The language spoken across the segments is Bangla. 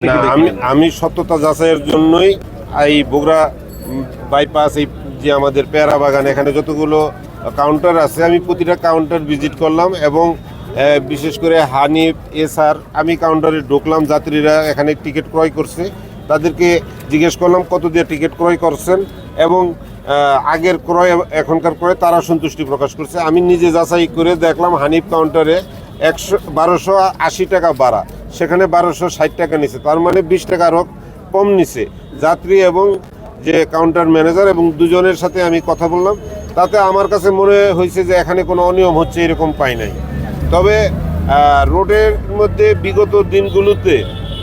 না, আমি সত্যতা যাচাইয়ের জন্যই এই বগুড়া বাইপাস, এই যে আমাদের পেয়ারা বাগান, এখানে যতগুলো কাউন্টার আছে আমি প্রতিটা কাউন্টার ভিজিট করলাম এবং বিশেষ করে হানিফ এসআর আমি কাউন্টারে ঢুকলাম। যাত্রীরা এখানে টিকিট ক্রয় করছে, তাদেরকে জিজ্ঞেস করলাম কত দিয়ে টিকিট ক্রয় করছেন এবং আগের ক্রয় এখনকার ক্রয় তারা সন্তুষ্টি প্রকাশ করছে। আমি নিজে যাচাই করে দেখলাম হানিফ কাউন্টারে 1280 টাকা ভাড়া, সেখানে 1260 টাকা নিছে, তার মানে 20 টাকা আরও কম নিছে। যাত্রী এবং যে কাউন্টার ম্যানেজার এবং দুজনের সাথে আমি কথা বললাম, তাতে আমার কাছে মনে হয়েছে যে এখানে কোনো অনিয়ম হচ্ছে এরকম পাই নাই। তবে রোডের মধ্যে বিগত দিনগুলোতে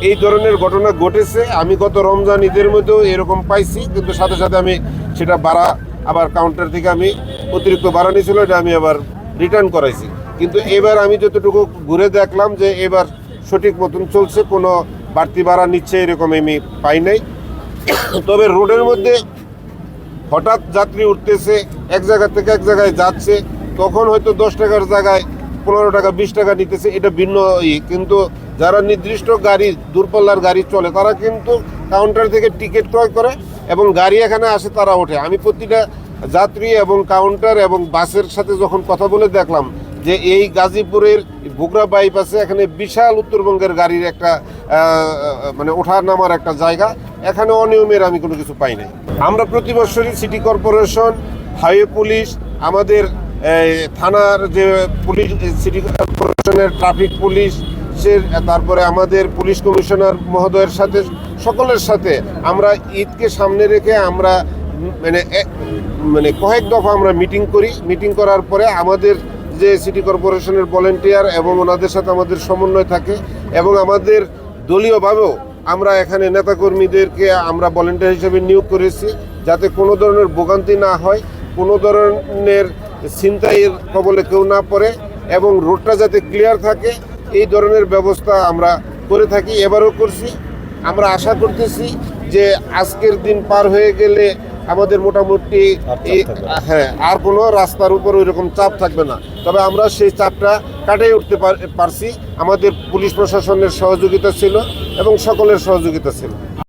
এই ধরনের ঘটনা ঘটেছে। আমি গত রমজান ঈদের মধ্যেও এরকম পাইছি, কিন্তু সাথে সাথে আমি সেটা ভাড়া আবার কাউন্টার থেকে আমি অতিরিক্ত ভাড়া নিয়েছিল, এটা আমি আবার রিটার্ন করাইছি। কিন্তু এবার আমি যতটুকু ঘুরে দেখলাম যে এবার সঠিক মতন চলছে, কোনো বাড়তি ভাড়া নিচ্ছে এরকম আমি পাই নাই। তবে রোডের মধ্যে হঠাৎ যাত্রী উঠতেছে, এক জায়গা থেকে এক জায়গায় যাচ্ছে, তখন হয়তো 10 টাকার জায়গায় 15 টাকা 20 টাকা নিতেছে, এটা ভিন্ন। কিন্তু যারা নির্দিষ্ট গাড়ি, দূরপাল্লার গাড়ি চলে, তারা কিন্তু কাউন্টার থেকে টিকিট ক্রয় করে এবং গাড়ি এখানে আসে, তারা ওঠে। আমি প্রতিটা যাত্রী এবং কাউন্টার এবং বাসের সাথে যখন কথা বলে দেখলাম যে এই গাজীপুরের বগুড়া বাইপাসে এখানে বিশাল উত্তরবঙ্গের গাড়ির একটা মানে ওঠা নামার একটা জায়গা, এখানে অনিয়মের আমি কোনো কিছু পাই নাই। আমরা প্রতি বছরই সিটি কর্পোরেশন, হাইওয়ে পুলিশ, আমাদের থানার যে পুলিশ, সিটি কর্পোরেশনের ট্রাফিক পুলিশের, তারপরে আমাদের পুলিশ কমিশনার মহোদয়ের সাথে, সকলের সাথে আমরা ঈদকে সামনে রেখে আমরা মানে কয়েক দফা আমরা মিটিং করি। মিটিং করার পরে আমাদের যে সিটি কর্পোরেশনের ভলেন্টিয়ার এবং ওনাদের সাথে আমাদের সমন্বয় থাকে এবং আমাদের দলীয়ভাবেও আমরা এখানে নেতাকর্মীদেরকে আমরা ভলেন্টিয়ার হিসেবে নিয়োগ করেছি, যাতে কোনো ধরনের ভোগান্তি না হয়, কোনো ধরনের ছিনতাইয়ের কবলে কেউ না পড়ে এবং রোডটা যাতে ক্লিয়ার থাকে, এই ধরনের ব্যবস্থা আমরা করে থাকি, এবারও করছি। আমরা আশা করতেছি যে আজকের দিন পার হয়ে গেলে আমাদের মোটামুটি আর কোনো রাস্তার উপর ওইরকম চাপ থাকবে না। তবে আমরা সেই চাপটা কাটিয়ে উঠতে পারছি, আমাদের পুলিশ প্রশাসনের সহযোগিতা ছিল এবং সকলের সহযোগিতা ছিল।